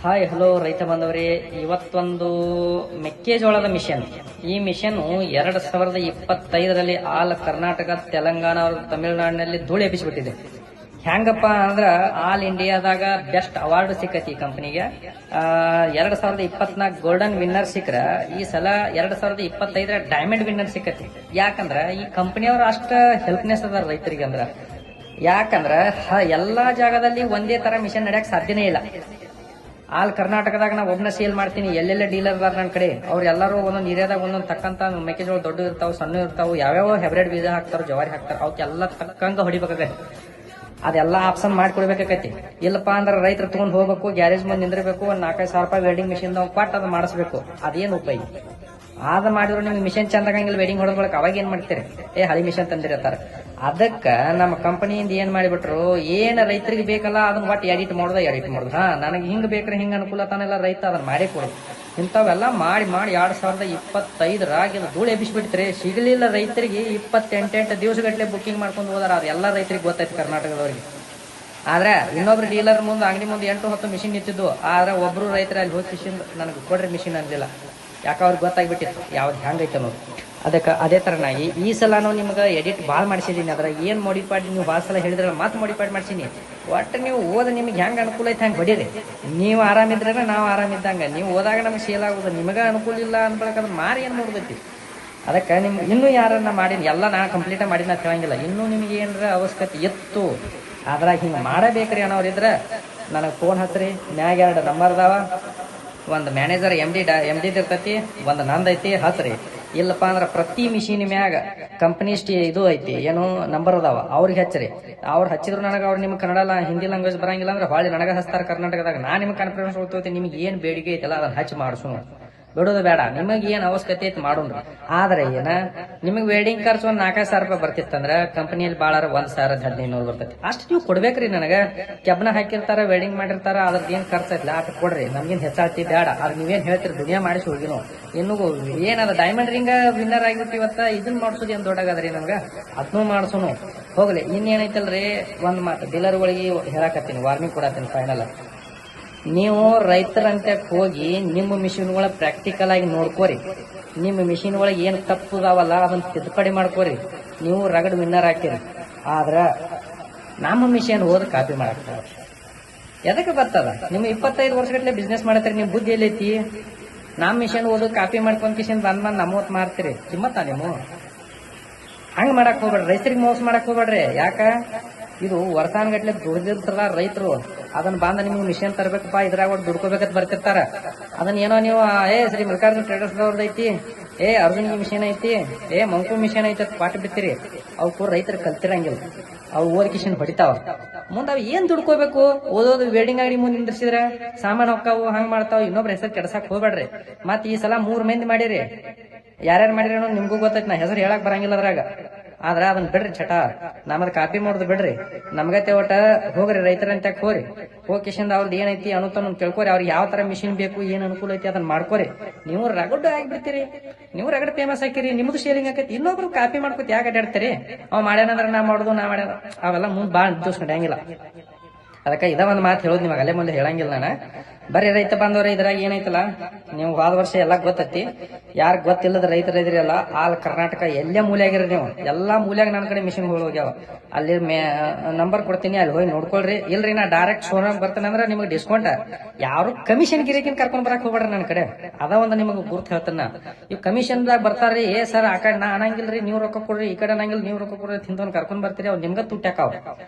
Hi hello ರೈತ ಬಾಂಧವರೇ, ಇವತ್ತೊಂದು ಮೆಕ್ಕೆಜೋಳದ ಮಿಷನ್. ಈ ಮಿಷನ್ 2025ರಲ್ಲಿ ಆಲ್ ಕರ್ನಾಟಕ, ತೆಲಂಗಾಣ, ತಮಿಳುನಾಡಿನಲ್ಲಿ ಧೂಳು ಎಬ್ಬಿಸಿಬಿಟ್ಟಿದೆ. ಹೆಂಗಪ್ಪ ಅಂದ್ರ ಆಲ್ ಇಂಡಿಯಾದಾಗ ಬೆಸ್ಟ್ ಅವಾರ್ಡ್ ಸಿಕ್ಕತಿ ಈ ಕಂಪನಿಗೆ. 2024 ಗೋಲ್ಡನ್ ವಿನ್ನರ್ ಸಿಕ್ಕ್ರ, ಈ ಸಲ 2025 ಡೈಮಂಡ್ ವಿನ್ನರ್ ಸಿಕ್ಕತಿ. ಯಾಕಂದ್ರ ಈ ಕಂಪನಿಯವ್ರ ಅಷ್ಟ ಹೆಲ್ಪ್ನೆಸ್ ಅದ ರೈತರಿಗೆ. ಅಂದ್ರ ಯಾಕಂದ್ರ ಎಲ್ಲಾ ಜಾಗದಲ್ಲಿ ಒಂದೇ ತರ ಮಿಷನ್ ನಡೆಯಕ್ ಸಾಧ್ಯನೇ ಇಲ್ಲ. ಆಲ್ ಕರ್ನಾಟಕದಾಗ ನಾ ಒಬ್ನ ಸೇಲ್ ಮಾಡ್ತೀನಿ, ಎಲ್ಲೆಲ್ಲ ಡೀಲರ್ ಅದಾರ ನನ್ನ ಕಡೆ. ಅವ್ರು ಎಲ್ಲರೂ ಒಂದೊಂದು ಏರಿಯಾದಾಗ ಒಂದೊಂದು ತಕ್ಕಂತ ಮೆಕ್ಕೆಜೋಳ ದೊಡ್ಡ ಇರ್ತಾವ, ಸಣ್ಣ ಇರ್ತಾವ, ಯಾವ್ಯಾವ ಹೈಬ್ರಿಡ್ ಬೀಜ ಹಾಕ್ತಾರ, ಜವಾರಿ ಹಾಕ್ತಾರ, ಅವಕ್ಕೆಲ್ಲ ತಕ್ಕಂಗ ಹೊಡಿಬೇಕಾಗತಿ. ಅದೆಲ್ಲ ಆಪ್ಷನ್ ಮಾಡ್ಕೊಡ್ಬೇಕಾಗತಿ. ಇಲ್ಲಪ್ಪ ಅಂದ್ರೆ ರೈತರು ತಗೊಂಡ್ ಹೋಗ್ಬೇಕು, ಗ್ಯಾರೇಜ್ ಮುಂದೆ ನಿಂದಿರ್ಬೇಕು, ಒಂದ್ 4,000 ರೂಪಾಯಿ ವೆಲ್ಡಿಂಗ್ ಮಿಷಿನ್ ಕೊಟ್ಟು ಅದು ಮಾಡಿಸ್ಬೇಕು. ಅದೇನು ಉಪಯೋಗ? ಅದ ಮಾಡಿದ್ರು ನಿಮ್ಗೆ ಮಿಷನ್ ಚಂದಾಗಂಗಿಲ್ಲ, ವೆಲ್ಡಿಂಗ್ ಹೊಡೆದ್ಕೊಳಕ್ ಅವಾಗ ಏನ್ ಮಾಡ್ತೀರಿ? ಹಳಿ ಮಿಷನ್ ತಂದಿರತ್ತಾರ. ಅದಕ್ಕ ನಮ್ಮ ಕಂಪನಿಯಿಂದ ಏನ್ ಮಾಡಿಬಿಟ್ರು, ಏನ್ ರೈತರಿಗೆ ಬೇಕಲ್ಲ ಅದನ್ನ ಒಟ್ಟು ಎಡಿಟ್ ಮಾಡುದು. ನನಗೆ ಹಿಂಗ್ ಬೇಕ್ರೆ ಹಿಂಗ ಅನುಕೂಲ ತಾನೆಲ್ಲ ರೈತ ಅದನ್ನ ಮಾಡೇ ಕೊಡುದು. ಇಂಥವೆಲ್ಲ ಮಾಡಿ 2025 ಧೂಳು ಎಬ್ಬಿಸ್ಬಿಡ್ತಾರೆ. ಸಿಗಲಿಲ್ಲ ರೈತರಿಗೆ 28 ದಿವಸಗಟ್ಟಲೆ ಬುಕಿಂಗ್ ಮಾಡ್ಕೊಂಡು ಹೋದಾರ. ಅದೆಲ್ಲ ರೈತರಿಗೆ ಗೊತ್ತೈತಿ ಕರ್ನಾಟಕದವ್ರಿಗೆ. ಆದ್ರೆ ಇನ್ನೊಬ್ರು ಡೀಲರ್ ಮುಂದೆ, ಅಂಗಡಿ ಮುಂದೆ 8-10 ಮಿಷಿನ್ ನಿಂತಿದ್ದು. ಆದ್ರೆ ಒಬ್ರು ರೈತರ ಅಲ್ಲಿ ಹೋಗಿ ಮಿಷಿನ್ ನನಗೆ ಕೊಡ್ರಿ ಮಿಷಿನ್ ಅಂದಿಲ್ಲ. ಯಾಕೆ ಅವ್ರಿಗೆ ಗೊತ್ತಾಗ್ಬಿಟ್ಟಿತ್ತು ಯಾವ್ದು ಹೆಂಗೈತೆ ಅನ್ನೋದು. ಅದಕ್ಕೆ ಅದೇ ತರನಾಗಿ ಈ ಸಲ ನಿಮ್ಗೆ ಎಡಿಟ್ ಭಾಳ ಮಾಡಿಸಿದೀನಿ. ಅದ್ರ ಏನ್ ಮಾಡಿಪಾಡ್ ನೀವು ಭಾಳ ಸಲ ಹೇಳಿದ್ರೆ ಮತ್ತೆ ಮಾಡಿಪಾಡ್ ಮಾಡ್ಸೀನಿ. ಒಟ್ಟು ನೀವು ಓದ ನಿಮ್ಗೆ ಹೆಂಗೆ ಅನುಕೂಲ ಐತೆ ಹಂಗೆ ಹೊಡೀರಿ. ನೀವು ಆರಾಮಿದ್ರೆ ನಾವು ಆರಾಮಿದ್ದಂಗ. ನೀವು ಓದಾಗ ನಮ್ಗೆ ಸೇಲ್ ಆಗೋದು, ನಿಮಗೆ ಅನುಕೂಲ ಇಲ್ಲ ಅನ್ಕೊಳಕ್ ಅದ್ರ ಮಾರಿ ಏನು ನೋಡ್ದೈತಿ. ಅದಕ್ಕೆ ನಿಮ್ಗೆ ಇನ್ನೂ ಯಾರನ್ನ ಮಾಡೀನಿ, ಎಲ್ಲ ನಾ ಕಂಪ್ಲೀಟ್ ಮಾಡೀನಿ ಅಂತ ಹೇಳಂಗಿಲ್ಲ. ಇನ್ನೂ ನಿಮಗೆ ಏನಾರ ಅವಶ್ಯಕತೆ ಇತ್ತು ಅದ್ರಾಗ ಹಿಂಗೆ ಮಾಡಬೇಕ್ರಿ ಅನ್ನೋರಿದ್ರೆ ನನಗೆ ಫೋನ್ ಹಚ್ಚ್ರಿ. ಮ್ಯಾಗ 2 ನಂಬರ್ ಅದಾವ. ಒಂದು ಮ್ಯಾನೇಜರ್ ಎಮ್ ಡಿ ಇರ್ತೈತಿ, ಒಂದು ನಂದೈತಿ, ಹಚ್ಚ್ರಿ. ಇಲ್ಲಪ್ಪ ಅಂದ್ರೆ ಪ್ರತಿ ಮಿಷಿನ್ ಮ್ಯಾಗ ಕಂಪನಿ ಇದು ಐತಿ, ಏನು ನಂಬರ್ ಅದಾವ, ಅವ್ರಿಗೆ ಹಚ್ಚ್ರಿ. ಅವ್ರು ಹಚ್ಚಿದ್ರು ನನಗೆ ಅವ್ರು ನಿಮ್ಗೆ ಕನ್ನಡ ಹಿಂದಿ ಲ್ಯಾಂಗ್ವೇಜ್ ಬರಂಗಿಲ್ಲ ಅಂದ್ರೆ ಹೊಳ್ಳಿ ನನಗೆ ಹಚ್ತಾರ ಕರ್ನಾಟಕದಾಗ. ನಾ ನಿಮ್ಗೆ ಕಾನ್ಫರೆನ್ಸ್ ಹೋಗ್ತೈತಿ. ನಿಮ್ಗೆ ಏನ್ ಬೇಡಿಕೆ ಐತಲ್ಲ ಅದನ್ನ ಹಚ್ಚಿ ಮಾಡಿಸು, ಬಿಡೋದು ಬೇಡ. ನಿಮಗೆ ಏನ್ ಅವಶ್ಯಕತೆ ಐತಿ ಮಾಡೋಣ. ಆದ್ರೆ ಏನ ನಿಮಗೆ ವೆಲ್ಡಿಂಗ್ ಖರ್ಚು 4,000 ರೂಪಾಯಿ ಬರ್ತಿತ್ತಂದ್ರ ಕಂಪನಿಯಲ್ಲಿ ಬಾಳಾರ 1,1500 ಬರ್ತೈತಿ. ಅಷ್ಟು ನೀವು ಕೊಡ್ಬೇಕ್ರಿ. ನನಗ ಕೆಬ್ನ ಹಾಕಿರ್ತಾರ, ವೆಲ್ಡಿಂಗ್ ಮಾಡಿರ್ತಾರ, ಅದ್ರದ್ದು ಏನ್ ಖರ್ಚು ಐತಿಲ್ಲ ಅಷ್ಟು ಕೊಡ್ರಿ. ನಮ್ಗೇನ್ ಹೆಚ್ಚಾಗ್ತಿ ಬೇಡ. ಅದ್ ನೀವೇನ್ ಹೇಳ್ತೀರಿ ದುನಿಯಾ ಮಾಡಿಸಿ ಹೋಗಿನೋ. ಇನ್ನು ಏನದ ಡೈಮಂಡ್ ರಿಂಗ್ ವಿನ್ನರ್ ಆಗಿಬಿಟ್ಟು ಇವತ್ತ ಇದನ್ನ ಮಾಡ್ಸೋದು ಏನ್ ದೊಡ್ಡಾಗದ್ರಿ ನಮ್ಗ. ಅದನ್ನೂ ಮಾಡ್ಸೋನು ಹೋಗ್ಲಿ. ಇನ್ನೇನೈತಲ್ರಿ ಒಂದ್ ಮಾತು ಡೀಲರ್ಗಳಿಗೆ ಹೇಳಕತ್ತೀನಿ, ವಾರ್ನಿಂಗ್ ಕೊಡತ್ತೀನಿ ಫೈನಲ್. ನೀವು ರೈತರಂತೆ ಹೋಗಿ ನಿಮ್ಮ ಮಿಷಿನ್ಗಳ ಪ್ರಾಕ್ಟಿಕಲ್ ಆಗಿ ನೋಡ್ಕೋರಿ. ನಿಮ್ಮ ಮಿಷಿನ್ ಒಳಗೆ ಏನ್ ತಪ್ಪುದಾವಲ್ಲ ಅದನ್ನ ತಿದ್ದುಪಡಿ ಮಾಡ್ಕೋರಿ. ನೀವು ರಗಡ್ ವಿನ್ನರ್ ಹಾಕಿರಿ. ಆದ್ರ ನಮ್ಮ ಮಿಷಿನ್ ಹೋದ್ ಕಾಪಿ ಮಾಡಾಕ್ತಾರ. ಎದಕ್ಕೆ ಬರ್ತದ? ನಿಮ್ಮ 25 ವರ್ಷಗಟ್ಲೆ ಬಿಸ್ನೆಸ್ ಮಾಡತ್ತೀರಿ, ನಿಮ್ ಬುದ್ಧಿ ಎಲ್ಲೈತಿ? ನಮ್ಮ ಮಿಷನ್ ಓದು ಕಾಪಿ ಮಾಡ್ಕೊಂಡ್ ಕಿಶನ್ ಬಂದ್ ನಮ್ಮತ್ ಮಾರ್ತೀರಿ. ಕಿಮ್ಮತ್ತ ನೀವು ಹಂಗ್ ಮಾಡಕ್ ಹೋಗ್ಬೇಡ್ರಿ. ರೈತರಿಗೆ ಮೋಸ ಮಾಡಕ್ ಹೋಗ್ಬೇಡ್ರಿ. ಯಾಕ ಇದು ವರ್ಷಾನ್ಗಟ್ಲೆ ದುಡ್ದಿರ್ತಾರ ರೈತರು. ಅದನ್ನ ಬಂದ ನಿಮ್ಗೆ ಮಿಷನ್ ತರಬೇಕಪ್ಪ, ಇದ್ರಾಗ ಒಟ್ಟು ದುಡ್ಕೋಬೇಕಂತ ಬರ್ತಿರ್ತಾರ. ಅದನ್ನ ಏನೋ ನೀವು ಶ್ರೀ ಮಲ್ಲಿಕಾರ್ಜುನ ಟ್ರೇಡರ್ಸ್ ಅವ್ರದ್ದು ಐತಿ, ಅರ್ಜುನ್ಗೆ ಮಿಷನ್ ಐತಿ, ಮಂಕು ಮಿಷನ್ ಐತಿ ಪಾಠ ಬಿತ್ತಿರಿ. ಅವು ರೈತರು ಕಲ್ತಿರಂಗಿಲ್ಲ. ಅವು ಓದ್ ಕಿಶನ್ ಹೊಡಿತಾವ. ಮುಂದೆ ಅವ್ ಏನ್ ದುಡ್ಕೋಬೇಕು? ಓದೋದು ವೆಲ್ಡಿಂಗ್ ಅಂಗಡಿ ಮುಂದೆ ನಿಂದ್ರಿಸಿದ್ರ ಸಾಮಾನು ಹೊಕ್ಕಾವು, ಹಂಗ್ ಮಾಡ್ತಾವ. ಇನ್ನೊಬ್ರ ಹೆಸರು ಕೆಡ್ಸಾಕ್ ಹೋಗ್ಬೇಡ್ರಿ. ಮತ್ ಈ ಸಲ 3 ಮಂದಿ ಮಾಡಿರಿ. ಯಾರ್ಯಾರು ಮಾಡಿರಿ ಅನ್ನೋದು ನಿಮ್ಗೂ ಗೊತ್ತೈತಿ. ನಾ ಹೆಸರು ಹೇಳಕ್ ಬರಂಗಿಲ್ಲ ಅದ್ರಾಗ. ಆದ್ರ ಅದನ್ನ ಬಿಡ್ರಿ ಚಟ. ನಮ್ಮದ್ ಕಾಪಿ ಮಾಡೋದು ಬಿಡ್ರಿ. ನಮ್ಗತೆ ಒಟ್ಟ ಹೋಗ್ರಿ ರೈತರಂತ ಹೋರಿ. ಹೋಗಿಸಿಂದ ಅವ್ರದ್ದು ಏನೈತಿ ಅನ್ನೋತನ ತಿಳ್ಕೊರಿ. ಅವ್ರಿಗೆ ಯಾವ ತರ ಮಿಷಿನ್ ಬೇಕು, ಏನ್ ಅನುಕೂಲ ಐತಿ ಅದನ್ನ ಮಾಡ್ಕೋರಿ. ನೀವು ರಗಡ್ ಆಗಿಬಿಡ್ತೀರಿ. ನೀವು ರಗಡ್ ಫೇಮಸ್ ಹಾಕಿರಿ, ನಿಮ್ದು ಶೇರಿಂಗ್ ಆಕೈತಿ. ಇನ್ನೊಬ್ರು ಕಾಪಿ ಮಾಡ್ಕೊತ ಯಾಕೆ ಅಡ್ಡಾಡ್ತೀರಿ? ಅವ್ ಮಾಡ್ಯಾನಂದ್ರ ನಾ ಮಾಡುದು, ನಾ ಮಾಡ್ಯಾನ ಅವೆಲ್ಲ ಮುಂದ್ ಬಾಳ್ ನಿರ್ದೋಸ್ಕೊಂಡಂಗಿಲ್ಲ. ಅದಕ್ಕೆ ಇದ ಒಂದ್ ಮಾತು ಹೇಳೋದು ನಿಮಗೆ ಅಲ್ಲೇ ಮುಂದೆ ಹೇಳಂಗಿಲ್ಲ ನಾನು. ಬರೀ ರೈತ ಬಂದವ್ರ ಇದ್ರಾಗ ಏನೈತಲ್ಲ, ನೀವು ಹೋದ ವರ್ಷ ಎಲ್ಲ ಗೊತ್ತೈತಿ. ಯಾರು ಗೊತ್ತಿಲ್ಲದ ರೈತರ ಇದ್ರಲ್ಲ ಆಲ್ ಕರ್ನಾಟಕ ಎಲ್ಲೇ ಮೂಲೆಯಾಗಿರಿ. ನೀವು ಎಲ್ಲಾ ಮೂಲೆಯಾಗ ನನ್ನ ಕಡೆ ಮಿಷಿನ್ ಹೋಗ್ಯಾವ. ಅಲ್ಲಿ ನಂಬರ್ ಕೊಡ್ತೀನಿ, ಅಲ್ಲಿ ಹೋಗಿ ನೋಡ್ಕೊಳ್ರಿ. ಇಲ್ರಿ ನಾ ಡೈರೆಕ್ಟ್ ಶೋರೂಮ್ ಬರ್ತೇನೆ ಅಂದ್ರೆ ನಿಮಗೆ ಡಿಸ್ಕೌಂಟ್. ಯಾರು ಕಮಿಷನ್ ಗಿರಿಕಿನ್ ಕರ್ಕೊಂಡ್ ಬರಕ್ ಹೋಗ್ಬೇಡ್ರಿ ನನ್ನ ಕಡೆ. ಅದ ಒಂದು ನಿಮಗೆ ಗುರ್ತು ಹೇಳ್ತಾನ. ಇವ್ ಕಮಿಷನ್ದಾಗ ಬರ್ತಾರ್ರಿ. ಸರ್ ಆ ಕಡೆ ನಾ ಅನ್ನಂಗಿಲ್ರಿ, ನೀವು ರೊಕ್ಕ ಕೊಡ್ರಿ, ಈ ಕಡೆ ಅನ್ನಂಗಿಲ್ಲ ನೀವು ರೊಕ್ಕ ಕೊಡ್ರಿ, ತಿಂತವನ್ ಕರ್ಕೊಂಡ್ ಬರ್ತೀರಿ. ಅವ್ರು ನಿಮ್ಗ ತುಟ್ಟಾಕಾವ್.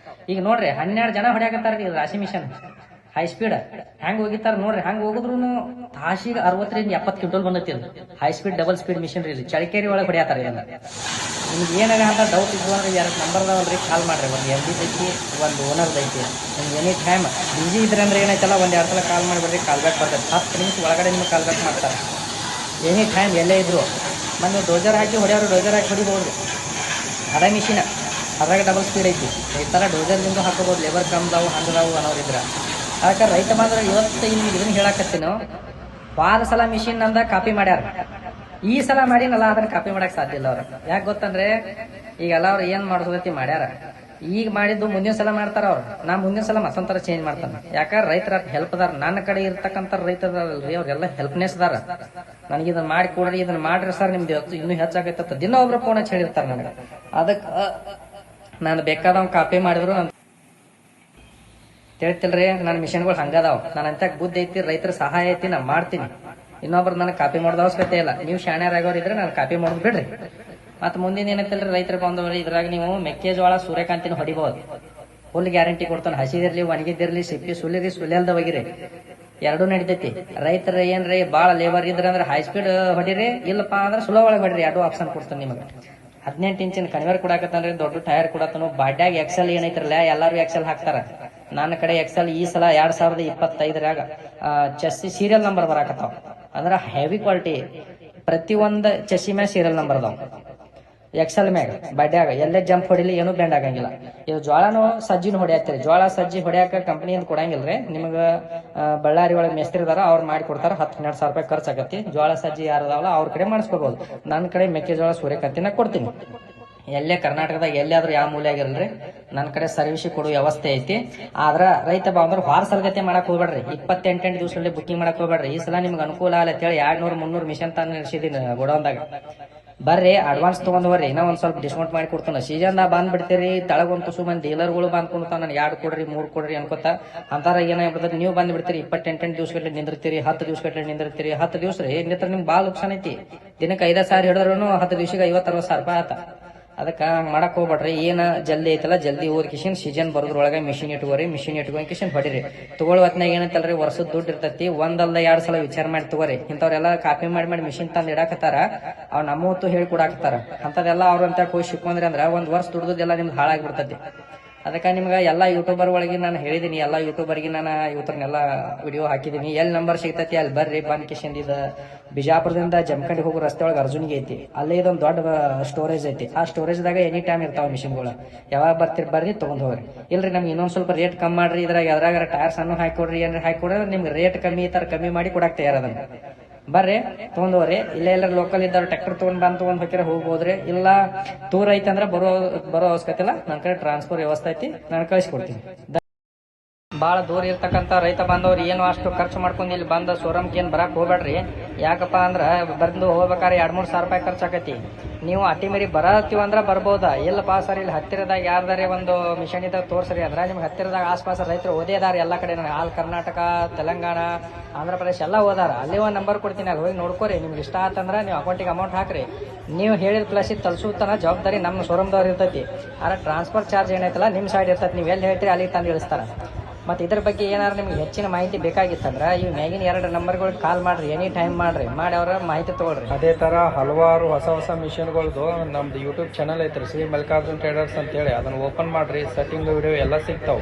ಈಗ ನೋಡ್ರಿ 12 ಜನ ಹೊಡ್ಯಾಕತ್ತಾರ್ರಿ ರಾಶಿ ಮಿಷನ್ ಹೈ ಸ್ಪೀಡ್. ಹೆಂಗ್ ಹೋಗಿತ್ತಾರ ನೋಡ್ರಿ. ಹಂಗ್ ಹೋಗುದ್ರು ತಾಸಿಗೆ 60-70 ಕ್ವಿಂಟಲ್ ಬಂದೈತಿ. High speed double speed machine ರೀ. ಚಳಿಕೇರಿ ಒಳಗೆ ಹೊಡ್ಯಾತಾರ. ನಿಮ್ಗೆ ಏನಾಗ ಅಂತ ಡೌಟ್ ಇದ್ವು ಅಂದ್ರೆ 2 ನಂಬರ್ ಅದಾವಲ್ರಿ, ಕಾಲ್ ಮಾಡ್ರಿ. ಒಂದು MD ಐತಿ, ಒಂದು ಓನರ್ ಐತಿ. ನಿಮ್ಗೆ ಎನಿ ಟೈಮ್ ಬಿಸಿ ಇದ್ರೆ ಅಂದ್ರೆ ಏನೈತಲ್ಲ, 1-2 ಸಲ ಕಾಲ್ ಮಾಡಿಬಿಡ್ರಿ. ಕಾಲ್ ಬ್ಯಾಕ್ ಬರ್ತದೆ. 10 ನಿಮಿಷ ಒಳಗಡೆ ನಿಮ್ಗೆ ಕಾಲ್ ಬ್ಯಾಕ್ ಮಾಡ್ತಾರೆ. ಎನಿ ಟೈಮ್ ಎಲ್ಲೇ ಇದ್ರು. ಮೊನ್ನೆ ಡೋಜರ್ ಹಾಕಿ ಹೊಡೆಯೋರು ಡೋಜರ್ ಹಾಕಿ ಹೊಡಿಬಹುದು. ಅದೇ ಮಿಷಿನ್ ಅದ್ರಾಗ ಡಬಲ್ ಸ್ಪೀಡ್ ಐತಿ. ಈ ತರ ಡೋಜರ್ಲಿಂದ ಹಾಕೋಬಹುದು. ಲೇಬರ್ ಕಮ್ದಾವು ಹಂಗದಾವು ಅನ್ನೋರಿದ್ರ. ಅದಕ್ಕೆ ರೈತ ಮಾತ್ರ ಇವತ್ತು ಇಲ್ಲಿ ಇದನ್ನ ಹೇಳಕತ್ತೀನೋ, ವಾರ ಸಲ ಮಿಷಿನ್ ಅಂದ ಕಾಪಿ ಮಾಡ್ಯಾರ. ಈ ಸಲ ಮಾಡಿನಲ್ಲ ಅದನ್ನ ಕಾಪಿ ಮಾಡಕ್ ಸಾಧ್ಯ ಇಲ್ಲ ಅವ್ರ. ಯಾಕೆ ಗೊತ್ತಂದ್ರೆ ಈಗೆಲ್ಲ ಅವ್ರು ಏನ್ ಮಾಡ್ಸೋದೈತಿ ಮಾಡ್ಯಾರ. ಈಗ ಮಾಡಿದ್ದು ಮುಂದಿನ ಸಲ ಮಾಡ್ತಾರ ಅವ್ರು, ನಾ ಮುಂದಿನ ಸಲ ಮತ್ತೊಂಥರ ಚೇಂಜ್ ಮಾಡ್ತಾನೆ. ಯಾಕಂದ್ರೆ ರೈತರ ಹೆಲ್ಪ್ ಅದಾರ, ನನ್ನ ಕಡೆ ಇರ್ತಕ್ಕಂಥ ರೈತರಲ್ರಿ ಅವ್ರೆಲ್ಲ ಹೆಲ್ಪ್ನೆಸ್ ಅದಾರ. ನನಗೆ ಇದನ್ನ ಮಾಡಿ ಕೊಡ್ರಿ, ಇದನ್ನ ಮಾಡ್ರಿ ಸರ್, ನಿಮ್ದು ಇನ್ನೂ ಹೆಚ್ಚಾಗೈತ ದಿನ ಒಬ್ರು ಫೋನ್ ಹಚ್ಚಿ ಹೇಳಿರ್ತಾರ ನನಗೆ. ಅದಕ್ಕೆ ನಾನು ಬೇಕಾದವ್ ಕಾಪಿ ಮಾಡಿದ್ರು ಹೇಳ್ತಿಲ್ರಿ, ನನ್ನ ಮಿಷನ್ಗಳು ಹಂಗದಾವ, ನಾನು ಅಂತ ಬುದ್ಧಿ ಐತಿ, ರೈತರ ಸಹಾಯ ಐತಿ, ನಾ ಮಾಡ್ತೀನಿ. ಇನ್ನೊಬ್ರು ನನಗೆ ಕಾಪಿ ಮಾಡೋದು ಅವಶ್ಯಕತೆ ಇಲ್ಲ. ನೀವು ಶಾಣ್ಯರಾಗೋರು ಇದ್ರೆ ನಾನು ಕಾಪಿ ಮಾಡೋದು ಬಿಡ್ರಿ. ಮತ್ತೆ ಮುಂದಿನ ಏನೈತಿಲ್ರಿ ರೈತರು ಬಂದವ್ರಿ, ಇದ್ರಾಗ ನೀವು ಮೆಕ್ಕೆಜೋಳ ಸೂರ್ಯಕಾಂತಿನ ಹೊಡಿಬಹುದು. ಫುಲ್ ಗ್ಯಾರಂಟಿ ಕೊಡ್ತಾನೆ. ಹಸಿದಿರ್ಲಿ ಒಣಗಿದಿರ್ಲಿ ಸಿಪ್ಪಿ ಸುಲಿರಿ ಸುಲಿಯಲ್ದ ಹೋಗಿರಿ, ಎರಡೂ ನಡಿತೈತಿ. ರೈತರ ಏನ್ರಿ ಬಾಳ ಲೇಬರ್ ಇದ್ರಂದ್ರೆ ಹೈ ಸ್ಪೀಡ್ ಹೊಡಿರಿ, ಇಲ್ಲಪ್ಪ ಅಂದ್ರೆ ಸ್ಲೋ ಒಳಗೆ ಹೊಡಿರಿ, ಎರಡೂ ಆಪ್ಷನ್ ಕೊಡ್ತಾನೆ ನಿಮಗೆ. 18 ಇಂಚಿನ ಕನ್ವೇರ್ ಕೊಡಾಕತ್ತಾನ್ರಿ, ದೊಡ್ಡ ಟೈರ್ ಕೊಡತಾನು. ಬಾಡ್ಯಾಗ ಎಕ್ಸೆಲ್ ಏನೈತ್ರಲ್ಲ ಎಲ್ಲಾರು ಎಕ್ಸೆಲ್ ಹಾಕ್ತಾರ. ನನ್ನ ಕಡೆ ಎಕ್ಸೆಲ್ ಈ ಸಲ 2025ರಾಗ ಚೆಸ್ಸಿ ಸೀರಿಯಲ್ ನಂಬರ್ ಬರಾಕತ್ತಾವ. ಅಂದ್ರ ಹೆವಿ ಕ್ವಾಲಿಟಿ, ಪ್ರತಿ ಒಂದ್ ಚೆಸ್ಸಿ ಮ್ಯಾಗ ಸೀರಿಯಲ್ ನಂಬರ್ ಅದಾವ. ಎಕ್ಸೆಲ್ ಮ್ಯಾಗ ಬಡ್ಯಾಗ ಎಲ್ಲೇ ಜಂಪ್ ಹೊಡಿಲಿ ಏನು ಬೆಂಡ್ ಆಗಂಗಿಲ್ಲ. ಇದು ಜೋಳನು ಸಜ್ಜಿನೂ ಹೊಡ್ಯಾಕ್ತಿರಿ. ಜೋಳ ಸಜ್ಜಿ ಹೊಡ್ಯಾಕ ಕಂಪನಿಯಿಂದ ಕೊಡಂಗಿಲ್ರಿ ನಿಮಗ. ಬಳ್ಳಾರಿ ಒಳಗೆ ಮೇಸ್ತ್ರಿ ಇದಾರ, ಅವ್ರು ಮಾಡಿ ಕೊಡ್ತಾರ. 10-12 ಸಾವಿರ ರೂಪಾಯಿ ಖರ್ಚಾಗತ್ತಿ. ಜೋಳ ಸಜ್ಜಿ ಯಾರದಾವಲ್ಲ ಅವ್ರ ಕಡೆ ಮಾಡಿಸ್ಕೋಬಹುದು. ನನ್ನ ಕಡೆ ಮೆಕ್ಕೆಜೋಳ ಸೂರ್ಯಕಾಂತಿನ ಕೊಡ್ತೀನಿ. ಎಲ್ಲೇ ಕರ್ನಾಟಕದಾಗ ಎಲ್ಲಾದ್ರೂ ಯಾವ ಮೂಲೆ ಆಗಿರಲ್ರಿ, ನನ್ನ ಕಡೆ ಸರ್ವಿಸ್ ಕೊಡುವ ವ್ಯವಸ್ಥೆ ಐತಿ. ಆದ್ರ ರೈತ ಬಾಂಧವ್ರು ವಾರ ಸಲಗತೆ ಮಾಡಕ್ ಹೋಗ್ಬೇಡ್ರಿ. 28 ದಿವಸದಲ್ಲಿ ಬುಕಿಂಗ್ ಮಾಡಕ್ ಹೋಗ್ಬೇಡ್ರಿ. ಈ ಸಲ ನಿಮ್ಗೆ ಅನುಕೂಲ ಅಲ್ಲ ಅಂತೇಳಿ 200-300 ಮಿಷನ್ ತಾನು ನಡೆಸಿದೀನಿ ಗೋಡೌನ್ದಾಗ. ಬರ್ರಿ, ಅಡ್ವಾನ್ಸ್ ತಗೊಂಡ್ ಬರ್ರಿ, ಇನ್ನೂ ಒಂದ್ ಸ್ವಲ್ಪ ಡಿಸ್ಕೌಂಟ್ ಮಾಡಿ ಕೊಡ್ತಾನ. ಸೀಸನ್ ಬಂದ್ ಬಿಡ್ತೀರಿ, ತಳಗೊಂದು ತುಸು ಮಂದಿ ಡೀಲರ್ಗಳು ಬಂದ್ಕೊಂಡ್ತಾನ, ನನ್ 2 ಕೊಡ್ರಿ 3 ಕೊಡ್ರಿ ಅನ್ಕೋತ. ಅಂತಾರ ಏನಾಗ್ಬಿಡ್ತದೆ, ನೀವು ಬಂದ್ ಬಿಡ್ತೀರಿ 28 ದಿವಸಗಟ್ಟಲೆ ನಿಂದಿರ್ತೀರಿ, 10 ದಿವಸಗಟ್ಟಲೆ ನಿಂದಿರ್ತೀರಿ. 10 ದಿವಸ ರೀ ನಿಂತ್ರ ನಿಮ್ಗೆ ಬಾಳ ನುಕ್ಸಾನ್ ಐತಿ. ದಿನಕ್ಕೆ 5 ಸಾವಿರ ಹಿಡಿದ್ರು 10 ದಿವಸಿಗೆ 50-60 ಸಾವಿರ ರೂಪಾಯಿ ಆತ. ಅದಕ್ಕೆ ಹಂಗೆ ಮಾಡಕ್ ಹೋಗ್ಬೇಡ್ರಿ. ಏನ ಜಲ್ದಿ ಐತಲ್ಲ ಜಲ್ದಿ ಓದ್ ಕಿಶನ್ ಸೀಸನ್ ಬರೋದ್ರೊಳಗೆ ಮಿಷಿನ್ ಇಟ್ಕೋರಿ. ಮಿಷಿನ್ ಇಟ್ಕೊಂಡ್ ಕಿಶನ್ ಹೊಡಿರಿ. ತಗೊಳ್ಳೋ ಹೊತ್ನಾಗ ಏನಂತಲ್ರಿ, ವರ್ಷದ ದುಡ್ಡು ಇರ್ತೈತಿ, ಒಂದಲ್ಲ 2 ಸಲ ವಿಚಾರ ಮಾಡಿ ತಗೋರಿ. ಇಂಥವ್ರೆಲ್ಲ ಕಾಪಿ ಮಾಡಿ ಮಿಷಿನ್ ತಂದು ಇಡಾಕತ್ತಾರ, ಅವ್ ನಮ್ಮತ್ತು ಹೇಳಿ ಕೊಡಾಕತ್ತಾರ. ಅಂತದೆಲ್ಲ ಅವ್ರ ಅಂತ ಹೋಗಿ ಶಿಕ್ಕೊಂಡ್ರಿ ಅಂದ್ರ ಒಂದ್ ವರ್ಷ ದುಡ್ದೆಲ್ಲ ನಿಮ್ದು ಹಾಳಾಗ್ಬಿಡ್ತೈತಿ. ಅದಕ್ಕೆ ನಿಮ್ಗೆ ಎಲ್ಲಾ ಯೂಟ್ಯೂಬರ್ ಒಳಗೆ ನಾನು ಹೇಳಿದೀನಿ, ಎಲ್ಲಾ ಯೂಟ್ಯೂಬರ್ಗೆ ನಾನು ಇವತ್ತನ್ನೆಲ್ಲ ವಿಡಿಯೋ ಹಾಕಿದೀನಿ. ಎಲ್ಲಿ ನಂಬರ್ ಸಿಗ್ತೈತಿ ಅಲ್ಲಿ ಬರ್ರಿ. ಬಂದ್ ಕಿಶನ್ ಇದು ಬಿಜಾಪುರದಿಂದ ಜಮಖಂಡಿ ಹೋಗೋ ರಸ್ತೆ ಒಳಗೆ ಅರ್ಜುನ್ಗೆ ಐತಿ, ಅಲ್ಲೇ ಇದೊಂದು ದೊಡ್ಡ ಸ್ಟೋರೇಜ್ ಐತಿ. ಆ ಸ್ಟೋರೇಜ್ದಾಗ ಎನಿ ಟೈಮ್ ಇರ್ತಾವ ಮಿಷಿನ್ಗಳು. ಯಾವಾಗ ಬರ್ತೀರಿ ಬರ್ರಿ ತಗೊಂಡ್ ಹೋಗ್ರಿ. ಇಲ್ರಿ ನಮ್ಗೆ ಇನ್ನೊಂದ್ ಸ್ವಲ್ಪ ರೇಟ್ ಕಮ್ಮಿ ಮಾಡ್ರಿ, ಇದ್ರಾಗ ಟೈರ್ಸ್ ಅನ್ನು ಹಾಕೊಡ್ರಿ, ಏನ್ರಿ ಹಾಕೊಡ್ರಿ, ನಿಮ್ಗೆ ರೇಟ್ ಕಮ್ಮಿ ಈ ತರ ಕಮ್ಮಿ ಮಾಡಿ ಕೊಡಾಕ್ ತಯಾರದನ್ನ. ಬರ್ರಿ ತಗೊಂಡವ್ರಿ. ಇಲ್ಲ ಎಲ್ಲರ ಲೋಕಲ್ ಇದ್ದವ್ರು ಟ್ರ್ಯಾಕ್ಟರ್ ತಗೊಂಡ್ ಹೋಗ್ಯಾರ ಹೋಗ್ಬೋದ್ರಿ. ಇಲ್ಲ ದೂರ ಐತಂದ್ರ ಬರೋ ಅವಶ್ಯಕತೆ ಇಲ್ಲ, ನನ್ನ ಕಡೆ ಟ್ರಾನ್ಸ್ಫರ್ ವ್ಯವಸ್ಥೆ ಐತಿ, ನಾನು ಕಳಿಸ್ಕೊಡ್ತೀನಿ. ಬಾಳ ದೂರ ಇರ್ತಕ್ಕಂಥ ರೈತ ಬಾಂಧವ್ರು ಏನು ಅಷ್ಟು ಖರ್ಚು ಮಾಡ್ಕೊಂಡು ಇಲ್ಲಿ ಬಂದ ಶೋರೂಮ್ಗೆ ಏನ್ ಬರಾಕ್ ಹೋಗ್ಬೇಡ್ರಿ. ಯಾಕಪ್ಪ ಅಂದ್ರ ಬಂದು ಹೋಗ್ಬೇಕಾದ್ರೆ 2-3 ಸಾವಿರ ರೂಪಾಯಿ ಖರ್ಚಾಕತಿ. ನೀವು ಅತಿ ಮೀರಿ ಬರತ್ತೀವ ಅಂದ್ರ ಬರ್ಬೋದಾ, ಇಲ್ಲಪ್ಪ ಸರ್ ಇಲ್ಲಿ ಹತ್ತಿರದಾಗ ಯಾರ್ದಾರೆ ಒಂದು ಮಿಷನ್ ಇದ್ದಾಗ ತೋರ್ಸ್ರಿ ಅಂದ್ರ ನಿಮ್ಗೆ ಹತ್ತಿರದಾಗ ಆಸ್ಪಾಸ ರೈತರು ಓದಿದಾರ. ಎಲ್ಲ ಕಡೆ ಆಲ್ ಕರ್ನಾಟಕ, ತೆಲಂಗಾಣ, ಆಂಧ್ರ ಪ್ರದೇಶ ಎಲ್ಲ ಓದಾರ. ಅಲ್ಲಿ ಒಂದು ನಂಬರ್ ಕೊಡ್ತೀನಿ, ಅಲ್ಲಿ ಹೋಗಿ ನೋಡ್ಕೋರಿ. ನಿಮ್ಗೆ ಇಷ್ಟ ಆತಂದ್ರ ನೀವು ಅಕೌಂಟಿಗೆ ಅಮೌಂಟ್ ಹಾಕ್ರಿ. ನೀವು ಹೇಳಿದ ಪ್ಲಸ್ ತಲುಸುತ್ತಾನ ಜವಾಬ್ದಾರಿ ನಮ್ಮ ಶೋರೂಮ್ದವ್ರು ಇರ್ತೈತಿ. ಆದ್ರೆ ಟ್ರಾನ್ಸ್ಫರ್ ಚಾರ್ಜ್ ಏನೈತಲ್ಲ ನಿಮ್ಮ ಸೈಡ್ ಇರ್ತೈತಿ. ನೀವು ಎಲ್ಲಿ ಹೇಳ್ತೀರಿ ಅಲ್ಲಿ ತಂದು ಇಳಿಸ್ತಾರ. ಮತ್ತೆ ಇದ್ರ ಬಗ್ಗೆ ಏನಾದ್ರು ನಿಮ್ಗೆ ಹೆಚ್ಚಿನ ಮಾಹಿತಿ ಬೇಕಾಗಿತ್ತಂದ್ರ ಇವ್ ಮ್ಯಾಗಿನ 2 ನಂಬರ್ಗಳಿಗೆ ಕಾಲ್ ಮಾಡ್ರಿ, ಎನಿ ಟೈಮ್ ಮಾಡಿ ಅವ್ರ ಮಾಹಿತಿ ತಗೊಳ್ರಿ. ಅದೇ ತರ ಹಲವಾರು ಹೊಸ ಮಿಷನ್ಗಳದು ನಮ್ದು ಯೂಟ್ಯೂಬ್ ಚಾನಲ್ ಐತ್ರಿ, ಶ್ರೀ ಮಲ್ಲಿಕಾರ್ಜುನ್ ಟ್ರೇಡರ್ಸ್ ಅಂತೇಳಿ. ಅದನ್ನ ಓಪನ್ ಮಾಡ್ರಿ, ಸೆಟ್ಟಿಂಗ್ ವಿಡಿಯೋ ಎಲ್ಲ ಸಿಗ್ತಾವ.